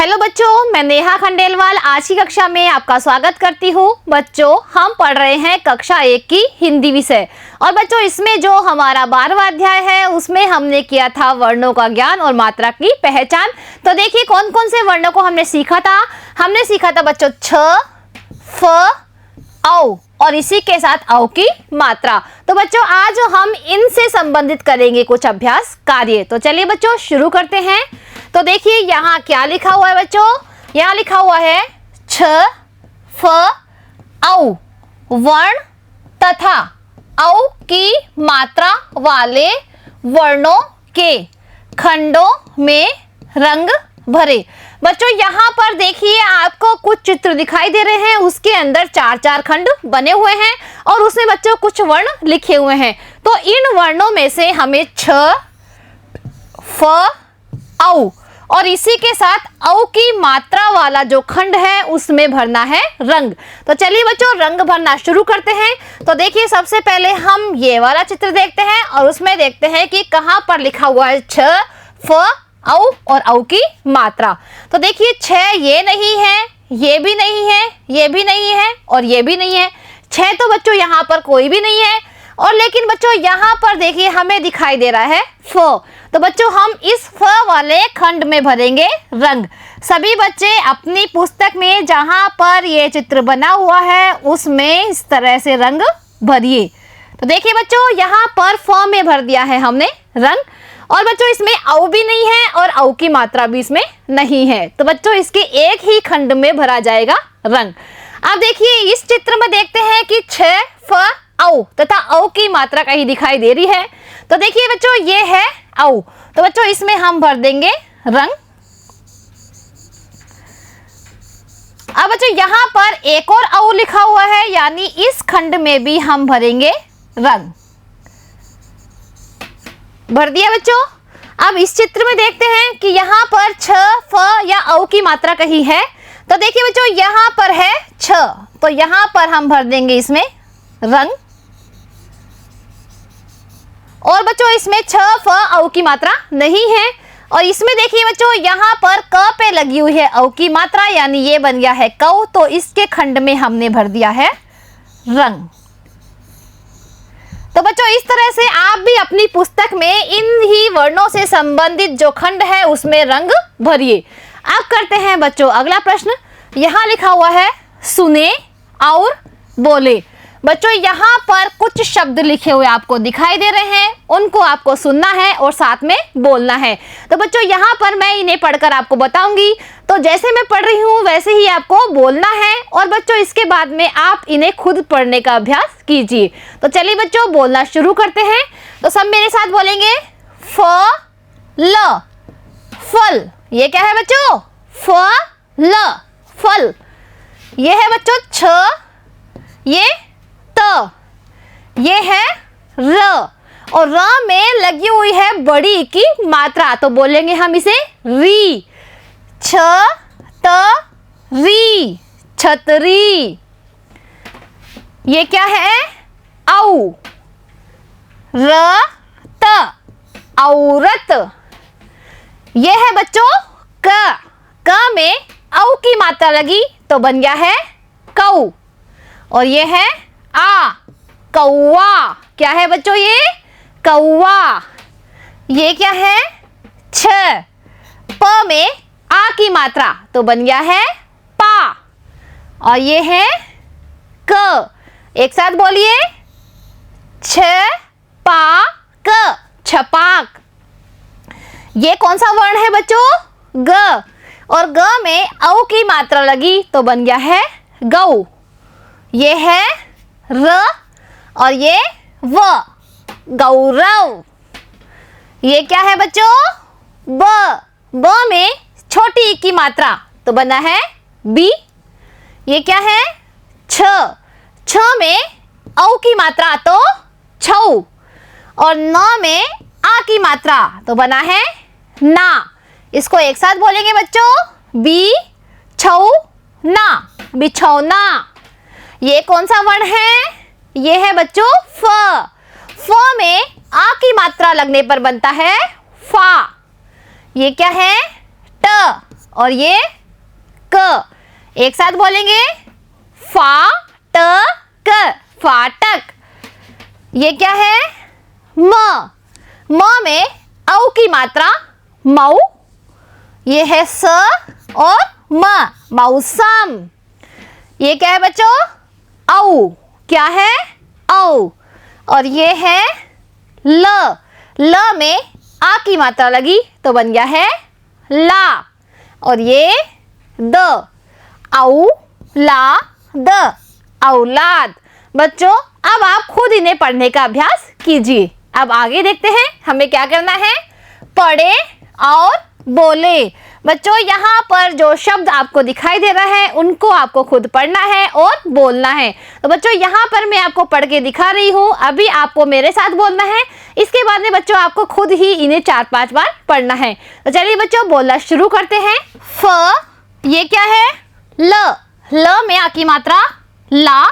Hello बच्चों, मैं नेहा खंडेलवाल आज की कक्षा में आपका स्वागत करती हूँ। बच्चों, हम पढ़ रहे हैं कक्षा 1 की हिंदी विषय। और बच्चों, इसमें जो हमारा 12वां अध्याय है उसमें हमने किया था वर्णों का ज्ञान और मात्रा की पहचान। तो देखिए कौन कौन से वर्णों को हमने सीखा था। हमने सीखा था बच्चों छ, फ, औ और इसी के साथ औ की मात्रा। तो बच्चों, आज हम इनसे संबंधित करेंगे कुछ अभ्यास कार्य। तो चलिए बच्चों शुरू करते हैं। तो देखिए यहाँ क्या लिखा हुआ है बच्चों। यहाँ लिखा हुआ है छ, फ, औ वर्ण तथा औ की मात्रा वाले वर्णों के खंडों में रंग भरे। बच्चों यहाँ पर देखिए आपको कुछ चित्र दिखाई दे रहे हैं, उसके अंदर चार चार खंड बने हुए हैं और उसमें बच्चों कुछ वर्ण लिखे हुए हैं। तो इन वर्णों में से हमें छ, फ, औ और इसी के साथ औ की मात्रा वाला जो खंड है उसमें भरना है रंग। तो चलिए बच्चों रंग भरना शुरू करते हैं। तो देखिए सबसे पहले हम ये वाला चित्र देखते हैं और उसमें देखते हैं कि कहाँ पर लिखा हुआ है छ, फ, औ और औ की मात्रा। तो देखिए छह ये नहीं है, ये भी नहीं है, ये भी नहीं है और ये भी नहीं है। छह तो बच्चों यहाँ पर कोई भी नहीं है। और लेकिन बच्चों यहाँ पर देखिए हमें दिखाई दे रहा है फ। तो बच्चों हम इस फ वाले खंड में भरेंगे रंग। सभी बच्चे अपनी पुस्तक में जहाँ पर ये चित्र बना हुआ है उसमें इस तरह से रंग भरिए। तो देखिए बच्चों यहाँ पर फ में भर दिया है हमने रंग। और बच्चों इसमें औ भी नहीं है और औ की मात्रा भी इसमें नहीं है। तो बच्चों इसके एक ही खंड में भरा जाएगा रंग। अब देखिए इस चित्र में देखते हैं कि छ, फ, औ तथा औ की मात्रा कहीं दिखाई दे रही है। तो देखिए बच्चों ये है औ। तो बच्चों इसमें हम भर देंगे रंग। अब बच्चों यहाँ पर एक और औ लिखा हुआ है, यानी इस खंड में भी हम भरेंगे रंग। भर दिया बच्चों। अब इस चित्र में देखते हैं कि यहाँ पर छ, फ या औ की मात्रा कहीं है। तो देखिए बच्चों यहाँ पर है छ, तो यहाँ पर हम भर देंगे इसमें रंग। और बच्चों इसमें छ, फ, औ की मात्रा नहीं है। और इसमें देखिए बच्चों यहाँ पर क पे लगी हुई है औ की मात्रा, यानी ये बन गया है कौ। तो इसके खंड में हमने भर दिया है रंग। तो बच्चों इस तरह से आप भी अपनी पुस्तक में इन ही वर्णों से संबंधित जो खंड है उसमें रंग भरिए। अब करते हैं बच्चों अगला प्रश्न। यहाँ लिखा हुआ है सुने और बोले। बच्चों यहाँ पर कुछ शब्द लिखे हुए आपको दिखाई दे रहे हैं, उनको आपको सुनना है और साथ में बोलना है। तो बच्चों यहाँ पर मैं इन्हें पढ़कर आपको बताऊंगी, तो जैसे मैं पढ़ रही हूँ वैसे ही आपको बोलना है। और बच्चों इसके बाद में आप इन्हें खुद पढ़ने का अभ्यास कीजिए। तो चलिए बच्चों बोलना शुरू करते हैं। तो सब मेरे साथ बोलेंगे फ, ल, फल। ये क्या है बच्चों? फ, ल, फल। ये है बच्चों छ, ये त, ये है र और र में लगी हुई है बड़ी की मात्रा, तो बोलेंगे हम इसे री। छ, त, री, छतरी। ये क्या है? औ। र, त, औरत। ये है बच्चों क। क में औ की मात्रा लगी तो बन गया है कौ। और ये है आ, कौवा। क्या है बच्चों? ये कौवा। ये क्या है? छ। प में आ की मात्रा तो बन गया है पा। और ये है क। एक साथ बोलिए छ, पा, क, छपाक। ये कौन सा वर्ण है बच्चों? ग। और ग में औ की मात्रा लगी तो बन गया है गौ। ये है र और ये व, गौरव। ये क्या है बच्चों? ब। ब में छोटी की मात्रा तो बना है बी। ये क्या है? छ। छ में औ की मात्रा तो छौ। और न में आ की मात्रा तो बना है ना। इसको एक साथ बोलेंगे बच्चों बी, छौ, ना, बिछौना। ये कौन सा वर्ण है? ये है बच्चों फ। फ में आ की मात्रा लगने पर बनता है फा। ये क्या है? ट। और ये क। एक साथ बोलेंगे फाटक, फाटक। ये क्या है? म में औ की मात्रा मऊ। ये है स और म, मौसम। ये क्या है बच्चों? औ। क्या है? औ। और ये है ल में आ की मात्रा लगी तो बन गया है ला। और ये द, औ ला द, औलाद। बच्चों अब आप खुद इन्हें पढ़ने का अभ्यास कीजिए। अब आगे देखते हैं हमें क्या करना है। पढ़े और बोले। बच्चों यहाँ पर जो शब्द आपको दिखाई दे रहा है उनको आपको खुद पढ़ना है और बोलना है। तो बच्चों यहाँ पर मैं आपको पढ़ के दिखा रही हूँ, अभी आपको मेरे साथ बोलना है। इसके बाद में बच्चों आपको खुद ही इन्हें 4-5 बार पढ़ना है। तो चलिए बच्चों बोलना शुरू करते हैं। फ, ये क्या है? ल में आ की मात्रा ला।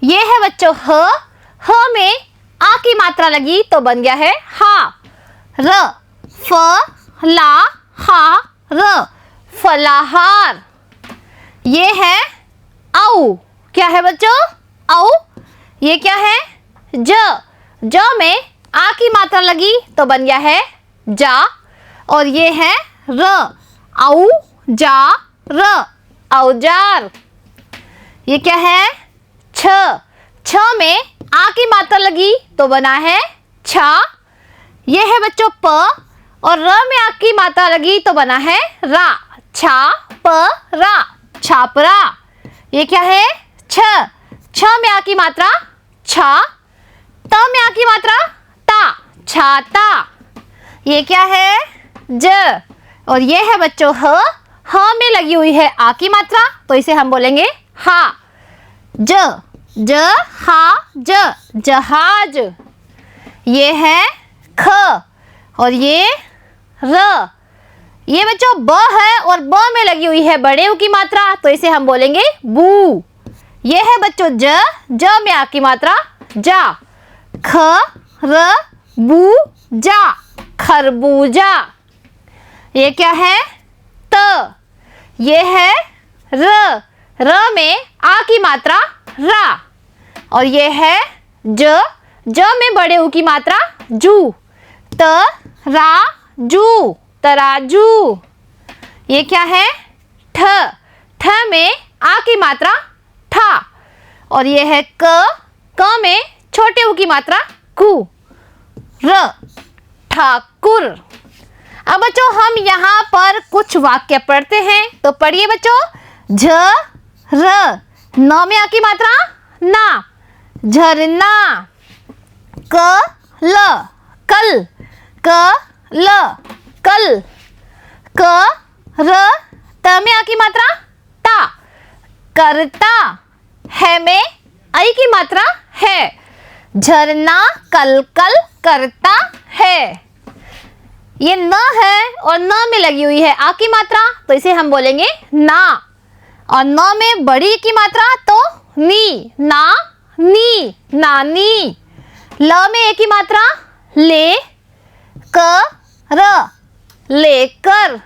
ये है बच्चों ह में आ की मात्रा लगी तो बन गया है हा। र, फ ला हा र, फलाहार। ये है औ। क्या है बच्चों? औ। ये क्या है? ज में आ की मात्रा लगी तो बन गया है जा। और ये है र, औ जा र, औजार। ये क्या है? छ में आ की मात्रा लगी तो बना है छा। ये है बच्चों प और र में आ की मात्रा लगी तो बना है रा। छा प रा, छापरा। ये क्या है? छ में आ की मात्रा छा। त में आ की मात्रा ता, छाता। ये क्या है? ज और ये है बच्चों ह में लगी हुई है आ की मात्रा तो इसे हम बोलेंगे हा। ज हा ज, जहाज। ये है ख और ये र। ये बच्चों ब है और ब में लगी हुई है बड़े ऊ की मात्रा तो इसे हम बोलेंगे बू। ये है बच्चों ज में आ की मात्रा जा। ख र बू जा, खरबूजा। ये क्या है? त। ये है र में आ की मात्रा रा। और ये है ज में बड़े ऊ की मात्रा जू। त रा जू, तराजू। ये क्या है? ठ में आ की मात्रा ठा। और ये है क में छोटे ऊ की मात्रा कु। र, ठाकुर। अब बच्चों हम यहाँ पर कुछ वाक्य पढ़ते हैं तो पढ़िए बच्चों। झ र, न में आ की मात्रा ना, झरना। क ल, कल, क ल, कल। क र, त में आ की मात्रा ता, करता। है में आई की मात्रा है। झरना कल कल करता है। ये न है और न में लगी हुई है आ की मात्रा तो इसे हम बोलेंगे ना। और न में बड़ी की मात्रा तो नी, ना नी, नानी। ल में ए की मात्रा ले, क र, लेकर।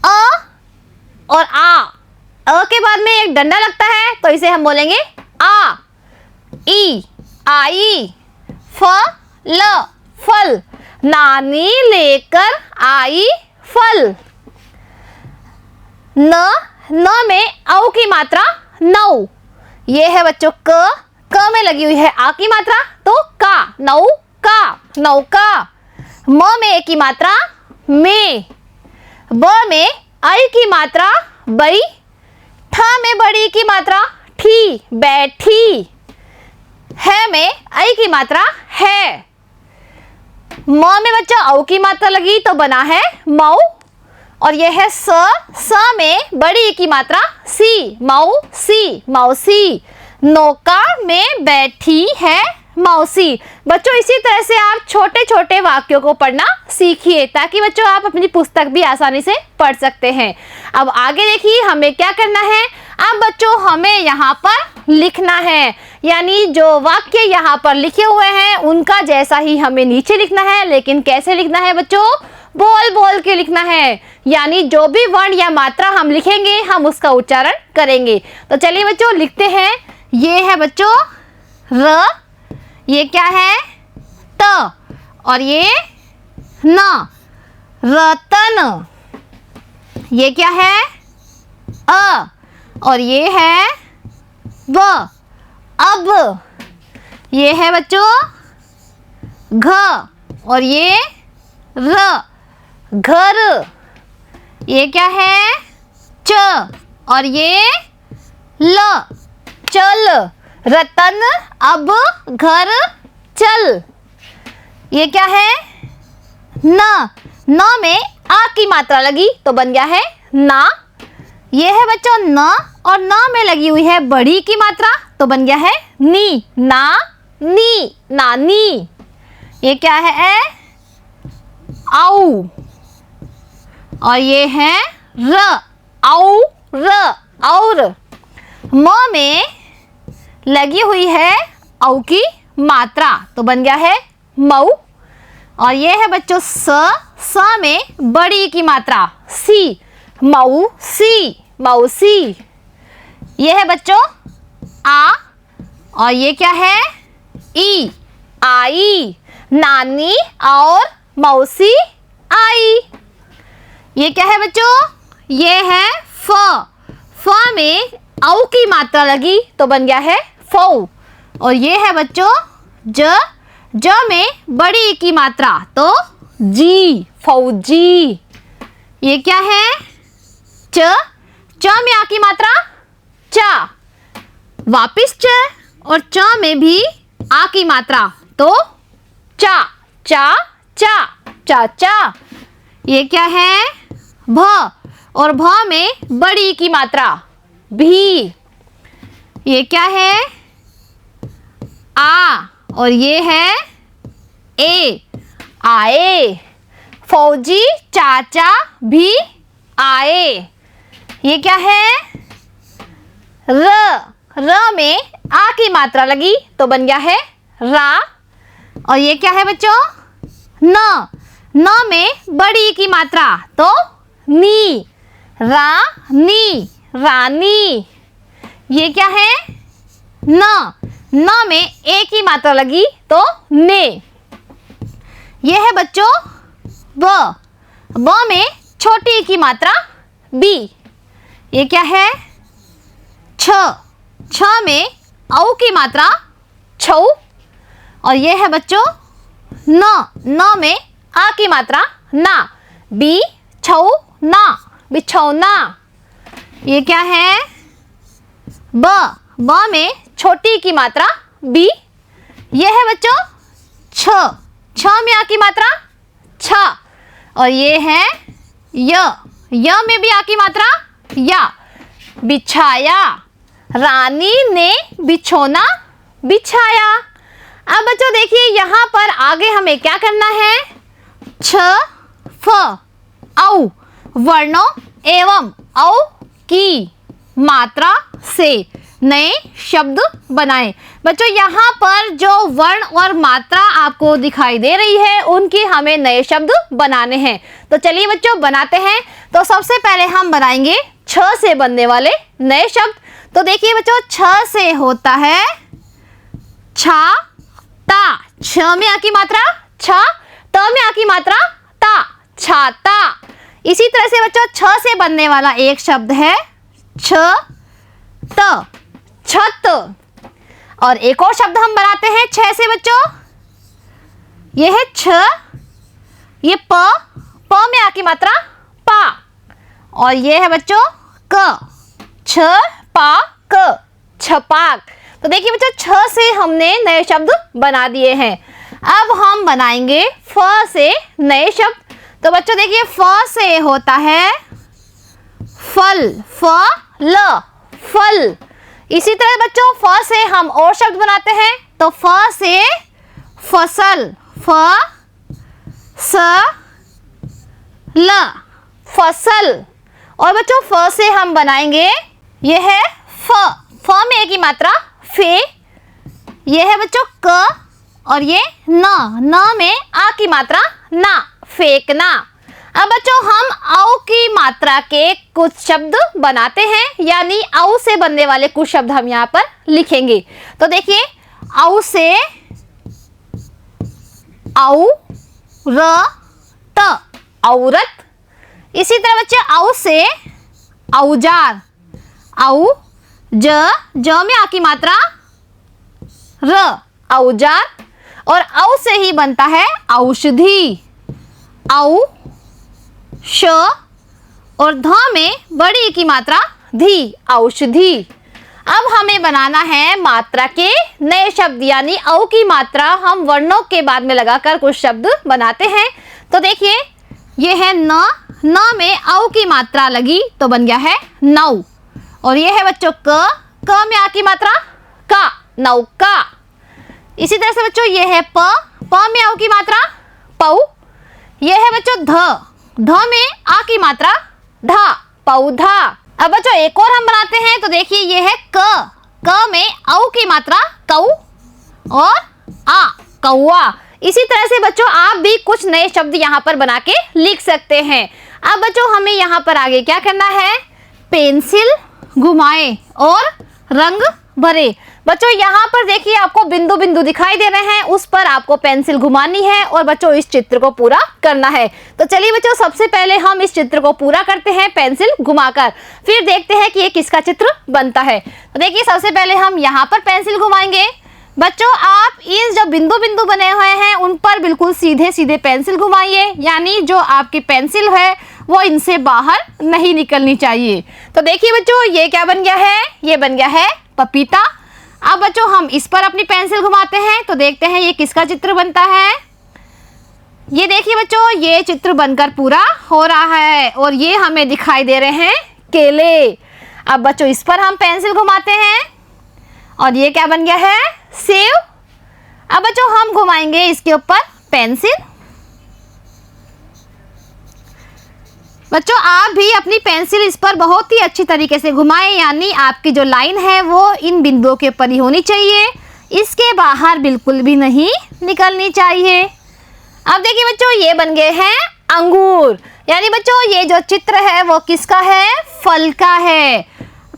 अ और आ के बाद में एक डंडा लगता है तो इसे हम बोलेंगे आ। ई, आई। फ ल, फल। नानी लेकर आई फल। न में औ की मात्रा नौ। ये है बच्चों क में लगी हुई है आ की मात्रा तो का, नौ का, नौका। म में ए की मात्रा में। ब में आई की मात्रा बई। ठ में बड़ी की मात्रा ठी, बैठी। है में आई की मात्रा है। म में बच्चा औ की मात्रा लगी तो बना है मऊ। और यह है स में बड़ी ई की मात्रा सी, मौसी, मौसी। नौका में बैठी है मौसी। बच्चों इसी तरह से आप छोटे छोटे वाक्यों को पढ़ना सीखिए ताकि बच्चों आप अपनी पुस्तक भी आसानी से पढ़ सकते हैं। अब आगे देखिए हमें क्या करना है। अब बच्चों हमें यहाँ पर लिखना है, यानी जो वाक्य यहाँ पर लिखे हुए हैं उनका जैसा ही हमें नीचे लिखना है। लेकिन कैसे लिखना है बच्चों? बोल बोल के लिखना है, यानी जो भी वर्ण या मात्रा हम लिखेंगे हम उसका उच्चारण करेंगे। तो चलिए बच्चों लिखते हैं। ये है बच्चों र, ये क्या है त, और ये न, रतन। ये क्या है अ, और ये है ब, अब। ये है बच्चों घ, और ये र, घर। ये क्या है च, और ये ल, चल। रतन, अब, घर, चल। ये क्या है न, न में आ की मात्रा लगी तो बन गया है ना। ये है बच्चों न, और न में लगी हुई है बड़ी की मात्रा तो बन गया है नी, ना नी, नानी। ये क्या है औ, और ये है र, औ र, और। म में लगी हुई है औ की मात्रा तो बन गया है मऊ। और ये है बच्चों स में बड़ी की मात्रा सी, मऊ सी, मौसी। ये है बच्चों आ, और ये क्या है ई, आई। नानी और मौसी आई। ये क्या है बच्चों, ये है फ में औ की मात्रा लगी तो बन गया है फौ। और ये है बच्चों ज में बड़ी की मात्रा तो जी, फौजी। ये क्या है च में आ की मात्रा चा, वापिस च, और च में भी आ की मात्रा तो चा, चा चा, चाचा। ये क्या है भ, और भ में बड़ी की मात्रा भी। ये क्या है आ, और ये है ए, आए। फौजी चाचा भी आए। ये क्या है र में आ की मात्रा लगी तो बन गया है रा। और ये क्या है बच्चों न में बड़ी की मात्रा तो नी, रा नी, रानी। ये क्या है न में ए की मात्रा लगी तो ने। ये है बच्चों ब में छोटी की मात्रा बी। ये क्या है छ में औ की मात्रा छौ। और ये है बच्चों न में आ की मात्रा ना, बी छौ ना, बिछौना। ये क्या है ब में छोटी की मात्रा बी। ये है बच्चों छ में आ की मात्रा छा। और ये है य में भी आ की मात्रा या, बिछाया। रानी ने बिछौना बिछाया। अब बच्चों देखिए यहाँ पर आगे हमें क्या करना है, छ फ औ वर्णों एवं औ की मात्रा से नए शब्द बनाएं। बच्चों यहाँ पर जो वर्ण और मात्रा आपको दिखाई दे रही है उनकी हमें नए शब्द बनाने हैं। तो चलिए बच्चों बनाते हैं। तो सबसे पहले हम बनाएंगे छ से बनने वाले नए शब्द। तो देखिए बच्चों छ से होता है छा ता, छ में आ की मात्रा छा, त में आ की मात्रा ता, छाता। इसी तरह से बच्चों छ से बनने वाला एक शब्द है छ त, छत। और एक और शब्द हम बनाते हैं छ से बच्चों, ये है छ, ये प में आ की मात्रा पा, और ये है बच्चों क, छ पा क, छपाक। तो देखिए बच्चों छ से हमने नए शब्द बना दिए हैं। अब हम बनाएंगे फ से नए शब्द। तो बच्चों देखिए फ से होता है फल, फ ल, फल। इसी तरह बच्चों फ से हम और शब्द बनाते हैं। तो फ से फसल, फ स ल, फसल। और बच्चों फ से हम बनाएंगे, ये है फ में एक ही मात्रा फे। ये है बच्चों क, और ये न में आ की मात्रा ना, फेंकना। अब बच्चों हम औ की मात्रा के कुछ शब्द बनाते हैं, यानी औ से बनने वाले कुछ शब्द हम यहाँ पर लिखेंगे। तो देखिए, औ से औरत, औरत। इसी तरह बच्चे औ से औजार, ज में आ की मात्रा र, औजार। और औ से ही बनता है औषधि, श और ध में बड़ी ई की मात्रा धी, औषधि। अब हमें बनाना है मात्रा के नए शब्द, यानी औ की मात्रा हम वर्णों के बाद में लगाकर कुछ शब्द बनाते हैं। तो देखिए, ये है न में औ की मात्रा लगी तो बन गया है नौ। और ये है बच्चों क में आ की मात्रा का, नौका। इसी तरह से बच्चों ये है प में औ की मात्रा पौ। ये है बच्चों ध में आ की मात्रा धा, पौधा। अब बच्चों एक और हम बनाते हैं। तो देखिए, ये है क में औ की मात्रा कौ और आ, कौआ। इसी तरह से बच्चों आप भी कुछ नए शब्द यहाँ पर बना के लिख सकते हैं। अब बच्चों हमें यहाँ पर आगे क्या करना है, पेंसिल घुमाएं और रंग भरे। बच्चों यहाँ पर देखिए आपको बिंदु बिंदु दिखाई दे रहे हैं, उस पर आपको पेंसिल घुमानी है और बच्चों इस चित्र को पूरा करना है। तो चलिए बच्चों, सबसे पहले हम इस चित्र को पूरा करते हैं पेंसिल घुमाकर, फिर देखते हैं कि ये किसका चित्र बनता है। तो देखिए, सबसे पहले हम यहाँ पर पेंसिल घुमाएंगे। बच्चों आप इन जो बिंदु बिंदु बने हुए हैं उन पर बिल्कुल सीधे सीधे पेंसिल घुमाइए, यानी जो आपकी पेंसिल है वो इनसे बाहर नहीं निकलनी चाहिए। तो देखिए बच्चों, ये क्या बन गया है, ये बन गया है पपीता। अब बच्चों हम इस पर अपनी पेंसिल घुमाते हैं तो देखते हैं ये किसका चित्र बनता है। ये देखिए बच्चों, ये चित्र बनकर पूरा हो रहा है और ये हमें दिखाई दे रहे हैं केले। अब बच्चों इस पर हम पेंसिल घुमाते हैं और ये क्या बन गया है, सेव। अब बच्चों हम घुमाएंगे इसके ऊपर पेंसिल। बच्चों आप भी अपनी पेंसिल इस पर बहुत ही अच्छी तरीके से घुमाएं, यानी आपकी जो लाइन है वो इन बिंदुओं के ऊपर ही होनी चाहिए, इसके बाहर बिल्कुल भी नहीं निकलनी चाहिए। अब देखिए बच्चों, ये बन गए हैं अंगूर, यानी बच्चों ये जो चित्र है वो किसका है, फल का है।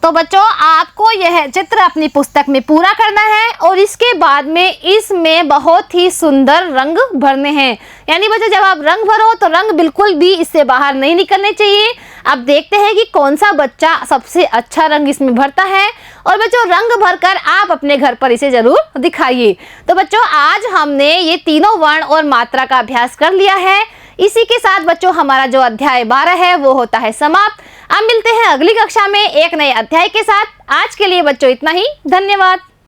तो बच्चों आपको यह चित्र अपनी पुस्तक में पूरा करना है और इसके बाद में इसमें बहुत ही सुंदर रंग भरने हैं। यानी बच्चों जब आप रंग भरो तो रंग बिल्कुल भी इससे बाहर नहीं निकलने चाहिए। अब देखते हैं कि कौन सा बच्चा सबसे अच्छा रंग इसमें भरता है और बच्चों रंग भरकर आप अपने घर पर इसे जरूर दिखाइए। तो बच्चों आज हमने ये तीनों वर्ण और मात्रा का अभ्यास कर लिया है। इसी के साथ बच्चों हमारा जो अध्याय 12 है वो होता है समाप्त। अब मिलते हैं अगली कक्षा में एक नए अध्याय के साथ। आज के लिए बच्चों इतना ही, धन्यवाद।